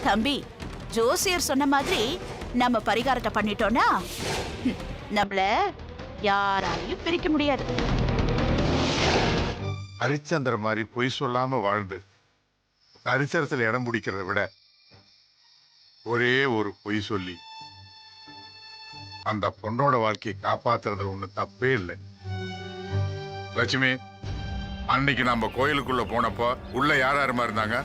தம்பி, ஜோசியர் சொன்ன மாதிரி நம்ம பரிகாரத்தை பண்ணிட்டோம்னா நம்மள யாராலையும் பிரிக்க முடியாது. ஹரிச்சந்திர மாதிரி பொய் சொல்லாம வாழ்ந்து சரித்திரத்தில் இடம் பிடிக்கிறத விட ஒரே ஒரு பொய் சொல்லி அந்த பொண்ணோட வாழ்க்கையை காப்பாத்துறது ஒண்ணு தப்பே இல்லை. லட்சுமி, அன்னைக்கு நம்ம கோயிலுக்குள்ள போனப்போ உள்ள யார் யாருமா இருந்தாங்க?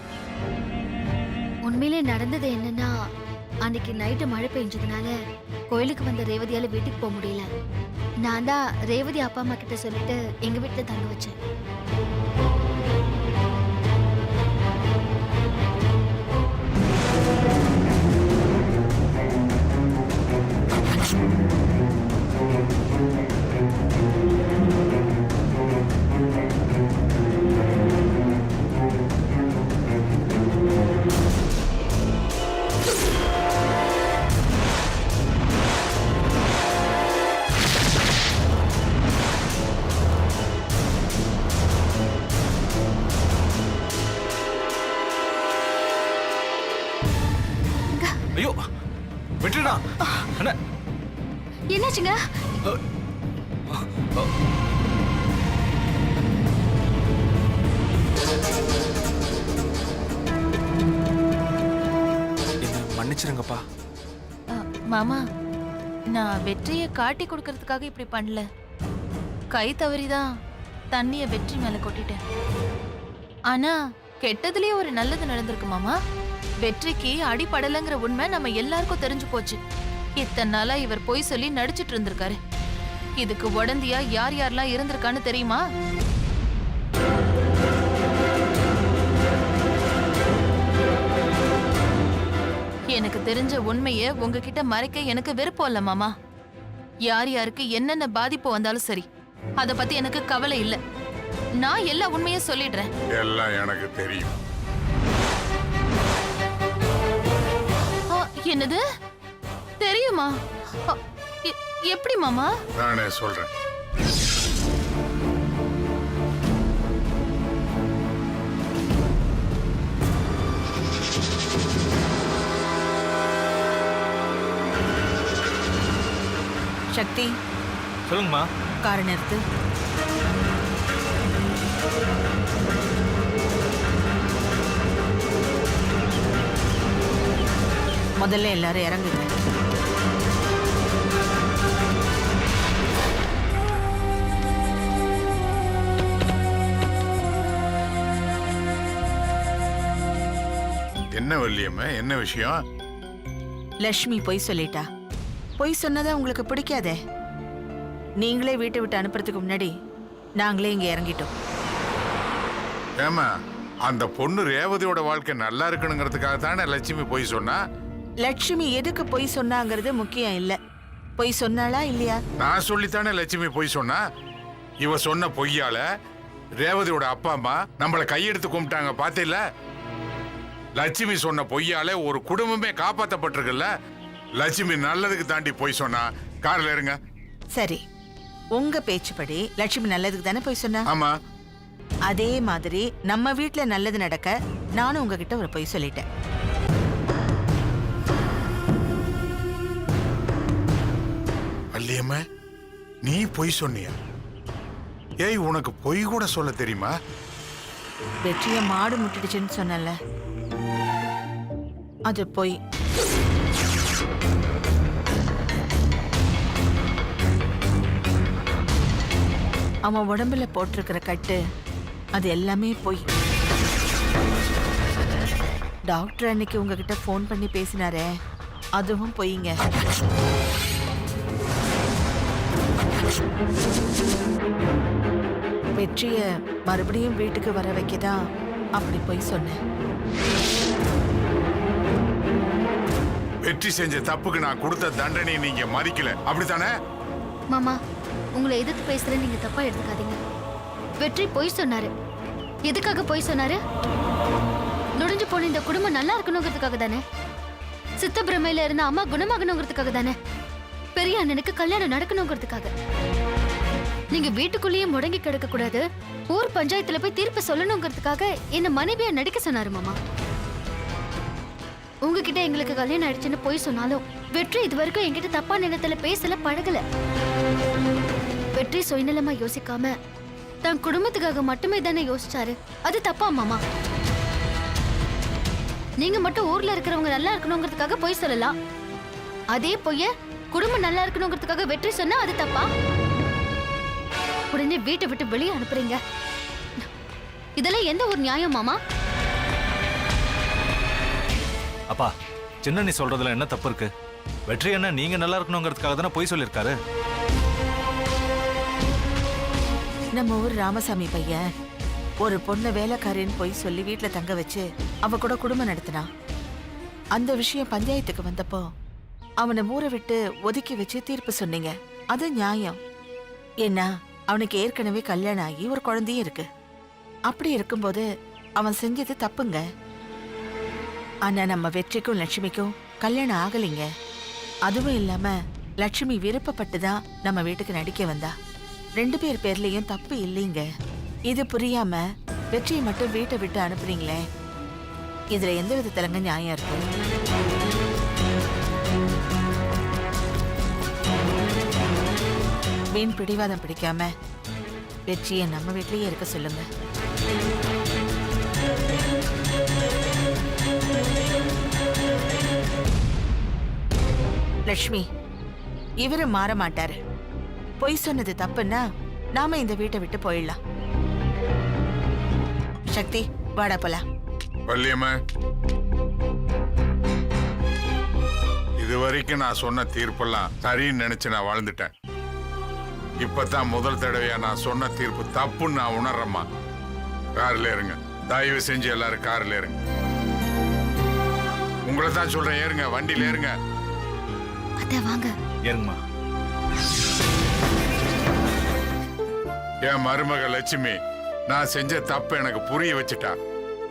உண்மையிலே நடந்தது என்னன்னா, அன்னைக்கு நைட்டு மழை பெஞ்சதுனால கோயிலுக்கு வந்த ரேவதியால வீட்டுக்கு போக முடியல. நான் தான் ரேவதி அப்பா அம்மா கிட்ட சொல்லிட்டு எங்க வீட்டுல தங்க வச்சேன். ஐயோ, விட்டுடா. என்ன என்னாச்சுங்க? மன்னிச்சிருங்கப்பா. மாமா, நான் வெற்றியை காட்டி கொடுக்கறதுக்காக இப்படி பண்ணல. கை தவறிதான் தண்ணிய வெற்றி மேல கொட்டிட்டேன். ஆனா கெட்டதுலயே ஒரு நல்லது நடந்திருக்கு மாமா. வெற்றிக்கு அடிபடலைங்கிற உண்மை நம்ம எல்லாருக்கும் தெரிஞ்சு போச்சு. இத்தனை நாளா இவர் பொய் சொல்லி நடிச்சிட்டு இருந்திருக்காரு. இதுக்கு உடந்தியா யார் யாரெல்லாம் இருந்திருக்கான்னு தெரியுமா? எனக்கு தெரிஞ்ச உண்மைய உங்ககிட்ட மறைக்க எனக்கு விருப்பம் இல்ல மாமா. யார் யாருக்கு என்னென்ன பாதிப்பு வந்தாலும் சரி, அத பத்தி எனக்கு கவலை இல்ல. நான் எல்லா உண்மையும் சொல்லிடுறேன். எல்லாம் எனக்கு தெரியும். என்னது தெரியுமா? எப்படி மாமா? நானே சொல்றேன். சக்தி, சொல்லுங்கம்மா. காரை நிறுத்து. முதல்ல எல்லாரும் இறங்குங்க. என்ன வள்ளியம்மா, என்ன விஷயம்? லட்சுமி பொய் சொல்லிட்டா. பொய் சொன்னதா உங்களுக்கு பிடிக்காதே. நீங்களே வீட்டை விட்டு அனுப்புறதுக்கு முன்னாடி நாங்களே இங்க இறங்கிட்டோம். ஏமா, அந்த பொண்ணு ரேவதியோட வாழ்க்கை நல்லா இருக்கணுங்கிறதுக்காக தானே லட்சுமி பொய் சொன்னா? லட்சுமி எதுக்கு பொய் சொன்னாங்கிறது முக்கியம் இல்ல. பொய் சொன்னாளா இல்லையா? நான் சொல்லித்தானே லட்சுமி பொய் சொன்னா. இவ சொன்ன பொய்யால ரேவதியோட அப்பா அம்மா நம்மள கையெடுத்து கும்பிட்டாங்க, பாத்தில? லட்சுமி சொன்ன பொய்யால ஒரு குடும்பமே காப்பாற்றப்பட்டிருக்குல்ல. லட்சுமி நல்லதுக்கு தாண்டி பொய் சொன்னா. கார்ல இருங்க. சரி, உங்க பேச்சுப்படி லட்சுமி நல்லதுக்கு தானே பொய் சொன்னா? ஆமா. அதே மாதிரி நம்ம வீட்டுல நல்லது நடக்க நானும் உங்ககிட்ட ஒரு பொய் சொல்லிட்டேன். வள்ளியம்மா, நீ பொய் சொன்னியா? ஏய், உனக்கு பொய் கூட சொல்ல தெரியுமா? வெற்றிய மாடு முட்டிடுச்சுன்னு சொன்னல, அது பொய். அவன் உடம்புல போட்டிருக்கிற கட்டு, அது எல்லாமே பொய். டாக்டர் அன்னைக்கு உங்ககிட்ட போன் பண்ணி பேசினாரே, அதுவும் பொய்ங்க. வெற்றிய மறுபடியும் வீட்டுக்கு வர வைக்கதான் அப்படி பொய் சொன்னேன். வெற்றி செஞ்ச தப்புக்கு நான் கொடுத்த தண்டனை நீங்க மதிக்கல, அப்படித்தானே? மாமா, உங்களை எதிர்த்து பேசுறேன்னு நீங்க தப்பா எடுத்துக்காதீங்க. வெற்றி பொய் சொன்னாரு. எதுக்காக பொய் சொன்னாரு? நுழைஞ்சு போன இந்த குடும்பம் நல்லா இருக்கணுங்கிறதுக்காக தானே. சித்த பிரமையில இருந்த அம்மா குணமாகணுங்கிறதுக்காக தானே. பெரிய அண்ணனுக்கு கல்யாணம் நடக்கணுங்கிறதுக்காக. நீங்க வீட்டுக்குள்ளேயே முடங்கி கிடக்க கூடாது, ஊர் பஞ்சாயத்துல போய் தீர்ப்பு சொல்லணுங்கிறதுக்காக என்ன மனைவியா நடிக்க சொன்னாரு மாமா. உங்ககிட்ட எங்களுக்கு கல்யாணம் ஆயிடுச்சுன்னு போய் சொன்னாலும் வெற்றி இது வரைக்கும் என்கிட்ட தப்பா நினைத்துல பேசல, பழகல. வெற்றி சுயநலமா யோசிக்காம தன் குடும்பத்துக்காக மட்டுமே தானே யோசிச்சாரு. அது தப்பா மாமா? நீங்க மட்டும் ஊர்ல இருக்கிறவங்க நல்லா இருக்கணுங்கிறதுக்காக போய் சொல்லலாம், அதே பொய்ய குடும்பம் நல்லா இருக்கணுங்கிறதுக்காக வெற்றி சொன்னா அது தப்பா? உடனே வீட்டை விட்டு வெளியே அனுப்புறீங்க. இதெல்லாம் எந்த ஒரு நியாயம் மாமா? அப்பா, சின்ன நீ சொல்றதுல என்ன தப்பு இருக்கு? வெற்றி என்ன நீங்க நல்லா இருக்கணுங்கிறதுக்காக தானே போய் சொல்லியிருக்காரு. நம்ம ஊர் ராமசாமி பையன் ஒரு பொண்ணு வேலைக்காரின்னு போய் சொல்லி வீட்டுல தங்க வச்சு அவ கூட குடும்பம் நடத்தினா. அந்த விஷயம் பஞ்சாயத்துக்கு வந்தப்போ அவனை ஊரை விட்டு ஒதுக்கி வச்சு தீர்ப்பு சொன்னீங்க. அது நியாயம். ஏன்னா அவனுக்கு ஏற்கனவே கல்யாணம் ஆகி ஒரு குழந்தையும் இருக்கு. அப்படி இருக்கும்போது அவன் செஞ்சது தப்புங்க. ஆனா நம்ம வெற்றிக்கும் லட்சுமிக்கும் கல்யாணம் ஆகலைங்க. அதுவும் இல்லாம லட்சுமி விருப்பப்பட்டுதான் நம்ம வீட்டுக்கு நடிக்க வந்தா. 2 பேர் பேர்லயும் தப்பு இல்லைங்க. இது புரியாம வெற்றியை மட்டும் வீட்டை விட்டு அனுப்புறீங்களே, இதுல எந்த விதத்துலங்க நியாயம் இருக்கு? வீண் பிடிவாதம் பிடிக்காம வெற்றியை நம்ம வீட்லயே இருக்க சொல்லுங்க. லட்சுமி, இவரு மாற மாட்டாரு. பொய் சொன்னது தப்புன்னா நாம இந்த வீட்டை விட்டு போயிடலாம். சக்தி, வாடா போலாம். வள்ளியம்மா, இது வரைக்கும் நான் சொன்ன தீர்ப்பெல்லாம் சரின்னு நினைச்சு நான் வாழ்ந்துட்டேன். இப்பதான் முதல் தடவையா நான் சொன்ன தீர்ப்பு தப்புன்னு நான் உணர்றேம்மா. கார்ல இருங்க, தயவு செஞ்சு எல்லாரும் கார்ல இருங்க. உங்களை தான் சொல்றேன், ஏறுங்க, வண்டியில ஏறுங்க. அத வாங்க. ஏறுங்கம்மா. என் மருமக லட்சுமி நான் செஞ்ச தப்பு எனக்கு புரிய வச்சுட்டா.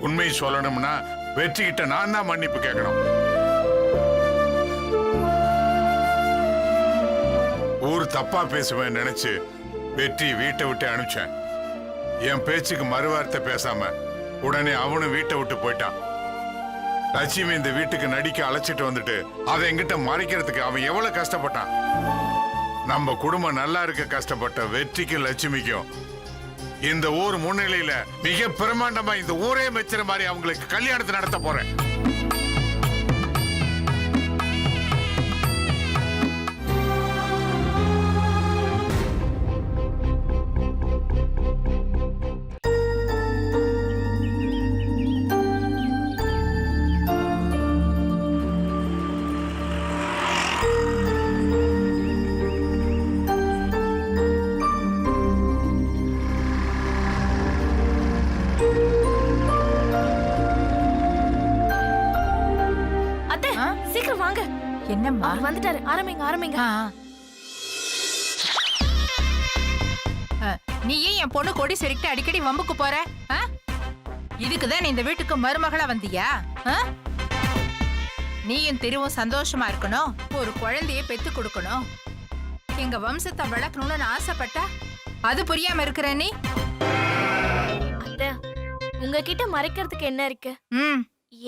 உண்மை சொல்லணும்னா வெற்றிக்கிட்ட நான் தான் மன்னிப்பு கேட்கணும். ஊர் தப்பா பேசுவேன் நினைச்சு வெற்றி வீட்டை விட்டு அனுப்பிச்சேன். என் பேச்சுக்கு மறுவார்த்தை பேசாம உடனே அவனும் வீட்டை விட்டு போயிட்டான். லட்சுமி இந்த வீட்டுக்கு நடிக்க அழைச்சிட்டு வந்துட்டு அதை என்கிட்ட மறைக்கிறதுக்கு அவன் எவ்வளவு கஷ்டப்பட்டான். நம்ம குடும்பம் நல்லா இருக்க கஷ்டப்பட்ட வெற்றிக்கும் லட்சுமிக்கும் இந்த ஊர் முன்னிலையில மிக பிரமாண்டமா இந்த ஊரே மெச்சுற மாதிரி அவங்களுக்கு கல்யாணத்தை நடத்த போறேன். என்னம்மா? வந்துட்டாரு. ஆரம்பிங்க ஆரம்பிங்க. நீ ஏன் என் பொண்ணு கொடி சரிக்கிட்டு அடிக்கடி வம்புக்கு போற? இதுக்குதான் நீ இந்த வீட்டுக்கு மருமகளா வந்தியா? நீயும் திருவும் சந்தோஷமா இருக்கணும், ஒரு குழந்தைய பெத்து கொடுக்கணும், எங்க வம்சத்தை வளர்க்கணும்னு ஆசைப்பட்டா அது புரியாம இருக்கிற நீ. உங்ககிட்ட மறைக்கிறதுக்கு என்ன இருக்கு?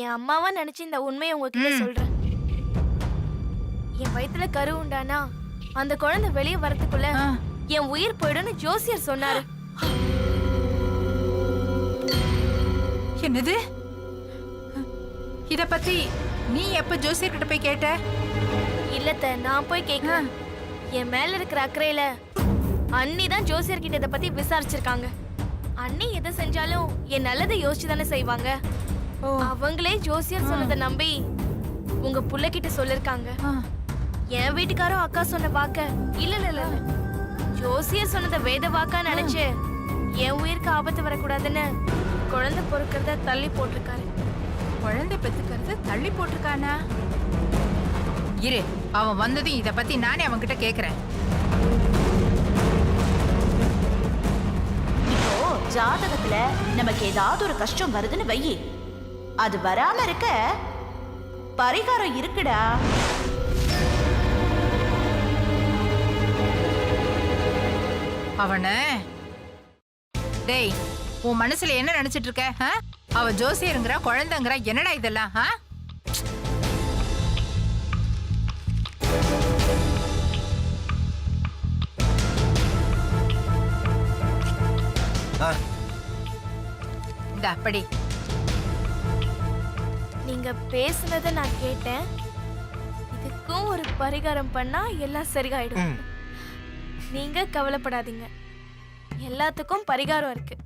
என் அம்மாவா நினைச்சு இந்த உண்மையை உங்ககிட்ட சொல்றேன். என் வயித்துல கரு உண்டானா அந்த குழந்தை வெளியே வரதுக்குள்ள என் உயிர் போயிடும்னு ஜோசியர் சொன்னாரு. என்னது? இத பத்தி நீ எப்ப ஜோசியர் கிட்ட போய் கேட்ட? இல்லத்த, நான் போய் கேட்கிறேன். என் மேல இருக்கிற அக்கறையில அண்ணி தான் ஜோசியர் கிட்ட இத பத்தி விசாரிச்சிருக்காங்க. அண்ணி எதை செஞ்சாலும் என் நல்லதை யோசிச்சு தானே செய்வாங்க. அவங்களே ஜோசியர் சொன்னதை நம்பி உங்க புள்ள கிட்ட சொல்லிருக்காங்க. என் வீட்டுக்காரும் அக்கா சொன்ன வாக்க இல்ல ஜோசியர் சொன்னத வேத வாக்கா நினைச்சு என் உயிருக்கு ஆபத்து வரக்கூடாதுன்னு குழந்தை பொறுக்கிறத தள்ளி போட்டிருக்காரு. குழந்தை பெத்துக்கிறது தள்ளி போட்டிருக்கானா? இரு, அவன் வந்ததும் இத பத்தி நானே அவன் கிட்ட கேக்குறேன். இப்போ ஜாதகத்துல நமக்கு ஏதாவது ஒரு கஷ்டம் வருதுன்னு வையி, அது வராம இருக்க பரிகாரம் இருக்குடா. அவன டேய், உன் மனசுல என்ன நினைச்சிட்டு இருக்க? அவ ஜோசியருங்கிற குழந்தைங்கிற என்னடா இதெல்லாம்? இந்த அப்படி நீங்க பேசுனதை நான் கேட்டேன். இதுக்கும் ஒரு பரிகாரம் பண்ணா எல்லாம் சரியாயிடும். நீங்க கவலைப்படாதீங்க, எல்லாத்துக்கும் பரிகாரம் இருக்கு.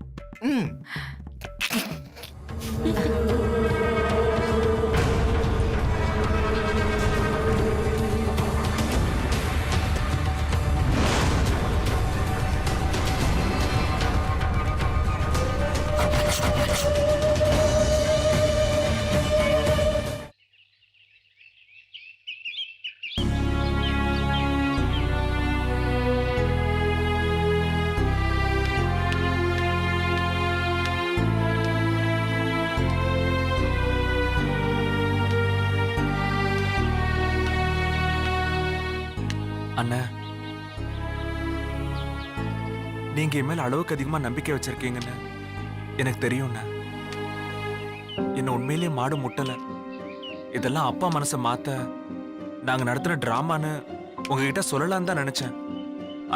அண்ணா, நீங்க என் மேல அளவுக்கு அதிகமா நம்பிக்கை வச்சிருக்கீங்கன்னு எனக்கு தெரியும்ண்ணா. என்ன உண்மையிலேயே மாடு முட்டல. இதெல்லாம் அப்பா மனசை மாத்த நாங்க நடத்துற டிராமான்னு உங்ககிட்ட சொல்லலான்னு தான் நினைச்சேன்.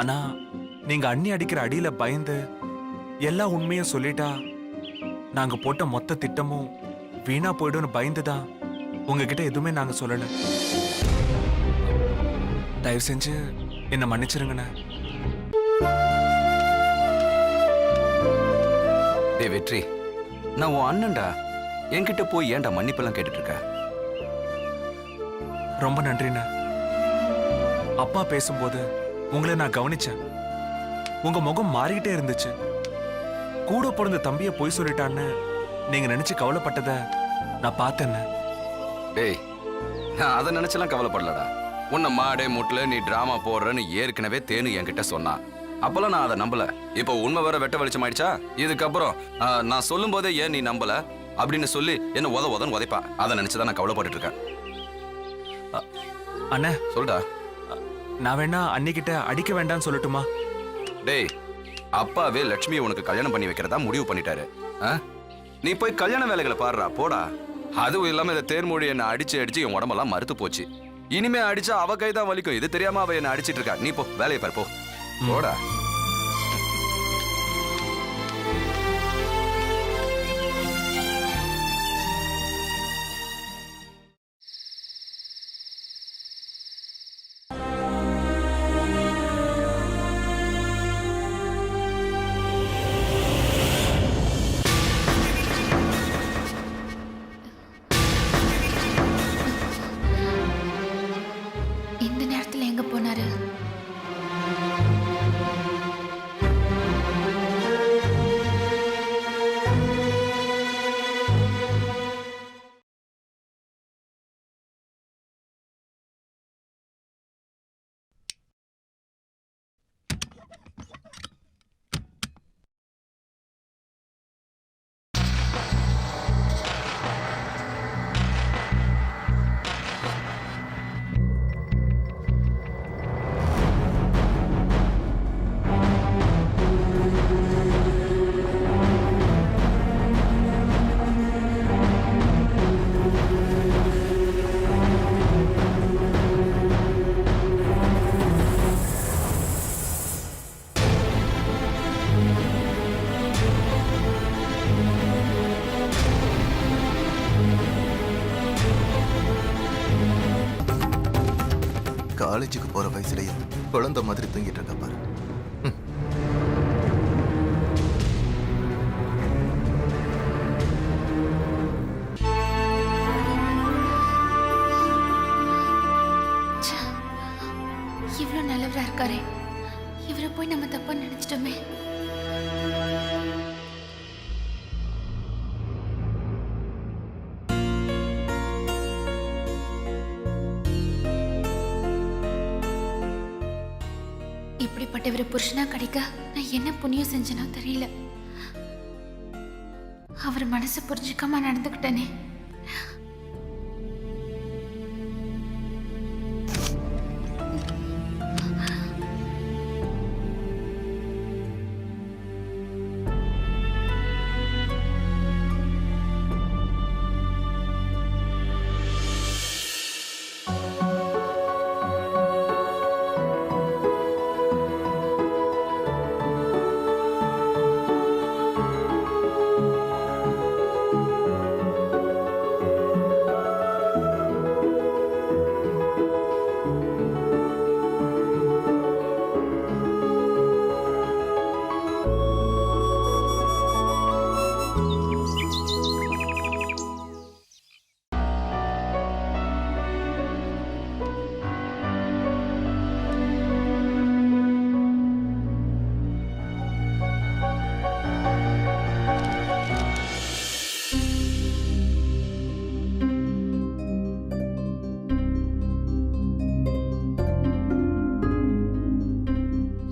ஆனா நீங்க அண்ணி அடிக்கிற அடியில பயந்து எல்லா உண்மையும் சொல்லிட்டா நாங்க போட்ட மொத்த திட்டமும் வீணா போயிடும்னு பயந்துதான் உங்ககிட்ட எதுவுமே நாங்க சொல்லல. தயவு செஞ்சு என்ன மன்னிச்சிருங்கண்ணா. டேய் வெற்றி, நான் உன் அண்ணன்டா. என்கிட்ட போய் ஏன்டா மன்னிப்பெல்லாம் கேட்டுட்டு இருக்க? ரொம்ப நன்றிண்ணா. அப்பா பேசும்போது உங்களை நான் கவனிச்சேன். உங்க முகம் மாறிக்கிட்டே இருந்துச்சு. கூட பிறந்த தம்பிய பொய் சொல்லிட்டான்னு நீங்க நினைச்சு கவலைப்பட்டத நான் பார்த்தேன்னு. டேய், நான் அதை நினைச்செல்லாம் கவலைப்படலடா. உன்னை மாடே முட்டல நீ டிராமா போடுறன்னு ஏற்கனவே தேனு என்கிட்ட சொன்னான். அப்பெல்லாம் நான் அதை நம்பல. இப்போ உண்மை வேற வெட்ட வெளிச்சம் ஆயிடுச்சா? இதுக்கப்புறம் நான் சொல்லும் போதே ஏன் நீ நம்பல அப்படின்னு சொல்லி என்ன உதன்னு உதைப்பா. அதை நினைச்சுதான் நான் கவலைப்பட்டு இருக்கேன். அண்ணா சொல்டா. நான் வேணா அன்னிக்கிட்ட அடிக்க வேண்டாம்னு சொல்லட்டுமா? டேய், அப்பாவே லட்சுமியை உனக்கு கல்யாணம் பண்ணி வைக்கிறதா முடிவு பண்ணிட்டாரு. நீ போய் கல்யாண வேலைகளை பாடுறா, போடா. அதுவும் இல்லாம இந்த தேர்மொழி என்ன அடிச்சு என் உடம்பெல்லாம் மறுத்து போச்சு. இனிமே அடிச்சா அவ கைதான் வலிக்கும். இது தெரியாம அவ என்ன அடிச்சிட்டு இருக்கா. நீ போ, வேலையை பாரு, போ, போடா. இந்த நேரத்துல எங்க போனாரு? காலேஜுக்கு போற வயசுலயும் குழந்தை மாதிரி தூங்கிட்டு இருக்க பாரு. இவ்வளவு நல்லவரா இருக்காரே, இவரை போய் நம்ம தப்பா நினைச்சிட்டோமே. இப்படிப்பட்டவரை புருஷனா கிடைக்க நான் என்ன புண்ணியம் செஞ்சனோ தெரியல. அவர் மனசை புரிஞ்சுக்காம நடந்துக்கிட்டேனே.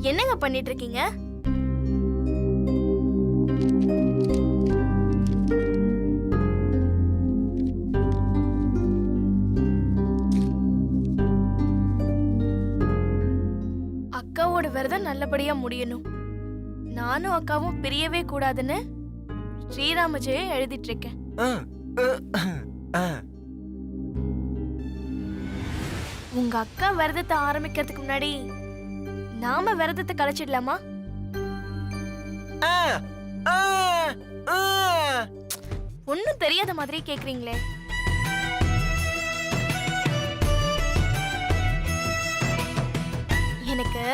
என்னங்க பண்ணிட்டு இருக்கீங்க? அக்காவோட விரதம் நல்லபடியா முடியணும். நானும் அக்காவும் பிரியவே கூடாதுன்னு ஸ்ரீராம ஜெயம் எழுதிட்டு இருக்கேன். உங்க அக்கா விரதத்தை ஆரம்பிக்கிறதுக்கு முன்னாடி நாம விரதத்தை கலைச்சிடலாமா? ஒன்னும் தெரியாத மாதிரி கேக்குறீங்களே. எனக்கு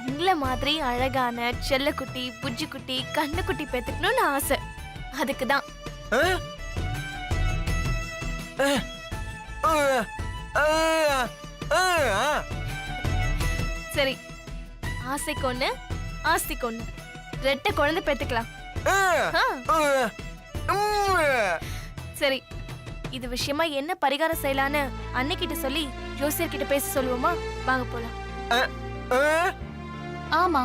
உங்கள மாதிரி அழகான செல்லக்குட்டி, புஜ்ஜிக்குட்டி, கண்ணுக்குட்டி பெத்துக்கணும்னு ஆசை. அதுக்கு தான். சரி, ஆசைக்கு ஒண்ணு, ஆஸ்திக்கு ஒண்ணு, ரெட்டை குழந்தை பெத்துக்கலாம். சரி, இது விஷயமா என்ன பரிகாரம் செய்யலான்னு அன்னைக்கிட்ட சொல்லி ஜோசியர் கிட்ட பேச சொல்லுவோமா? வாங்க போலாம். ஆமா,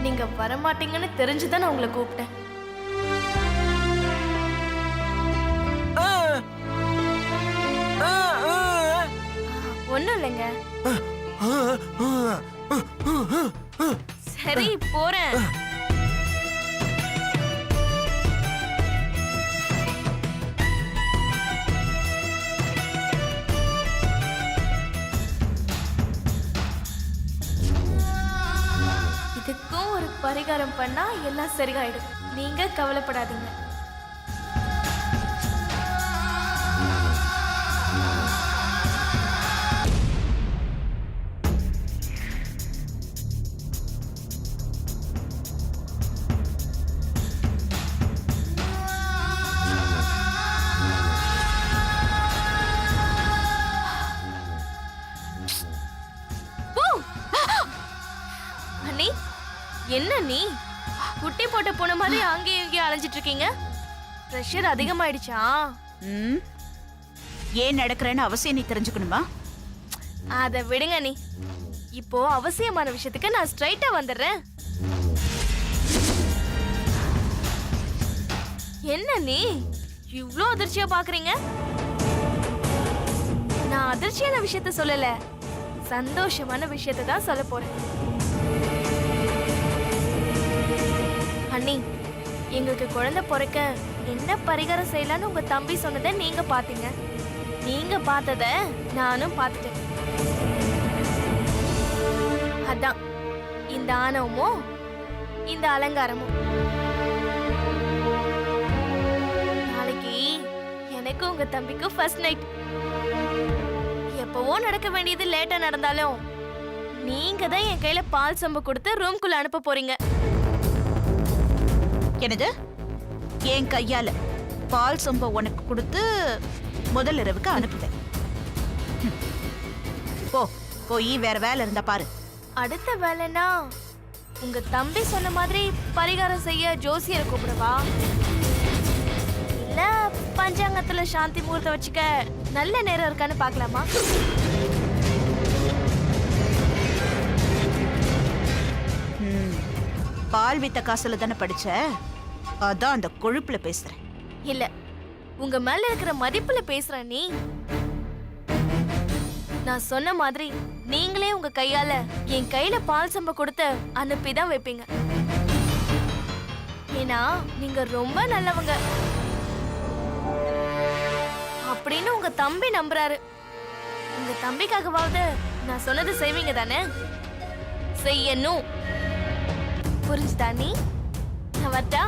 நீங்க வரமாட்டீங்கன்னு தெரிஞ்சுதான் நான் உங்களை கூப்பிட்டேன். ஒண்ணும் இல்லைங்க. சரி, போறேன். இதுக்கும் ஒரு பரிகாரம் பண்ணா எல்லாம் சரியாயிடும். நீங்க கவலைப்படாதீங்க. அண்ணி, என்ன நீ குட்டி போட்ட போன மாதிரி அங்கேயும் இங்கேயும் அலைஞ்சிட்டு இருக்கீங்க? பிரஷர் அதிகமாயிடுச்சா? ஏன் நடக்கிறேன்னு அவசியம் நீ தெரிஞ்சுக்கணுமா? அத விடுங்க நீ. இப்போ அவசியமான விஷயத்துக்கு நான் ஸ்ட்ரைட்டா வந்துடுறேன். என்ன நீ இவ்ளோ அதிர்ச்சியா பாக்குறீங்க? நான் அதிர்ச்சியான விஷயத்த சொல்லல, சந்தோஷமான விஷயத்தை தான் சொல்ல போறேன். அண்ணி, எங்களுக்கு குழந்தை பிறக்க என்ன பரிகாரம் செய்யலான்னு உங்க தம்பி சொன்னதை நீங்க பாத்தீங்க. நீங்க பார்த்தத நானும் பார்த்துட்டேன். அதான் இந்த ஆணவமும் இந்த அலங்காரமும். நாளைக்கு எனக்கு உங்க தம்பிக்கு ஃபர்ஸ்ட் நைட். எப்பவோ நடக்க வேண்டியது லேட்டா நடந்தாலும் நீங்க தான் என் கையில பால் சொம்பு கொடுத்து ரூம்குள்ள அனுப்ப போறீங்க. என்னது? என் கையால பால் சொம்ப உனக்கு கொடுத்து முதல் இரவுக்கு அனுப்புவேன். போ, போய் வேற வேலை இருந்தா பாரு. அடுத்த வேலைனா உங்க தம்பி சொன்ன மாதிரி பரிகாரம் செய்ய ஜோசியரை கூப்பிடவா? இல்ல பஞ்சாங்கத்துல சாந்தி முகூர்த்தம் வச்சுக்க நல்ல நேரம் இருக்கான்னு பார்க்கலாமா? பால் வித்த காசுல தானே படிச்ச, அதான் அந்த கொழுப்புல பேசுறேன். இல்ல, உங்க மேல இருக்கிற மதிப்புல பேசுறேன். நீ நான் சொன்ன மாதிரி நீங்களே உங்க கையால என் கையில பால் சம்ப கொடுத்து அனுப்பிதான் வைப்பீங்க. ஏன்னா நீங்க ரொம்ப நல்லவங்க அப்படின்னு உங்க தம்பி நம்புறாரு. உங்க தம்பிக்காகவாவது நான் சொன்னது செய்வீங்க தானே? செய்யணும். புரிஞ்சுதா? நீ நான் வரட்டா?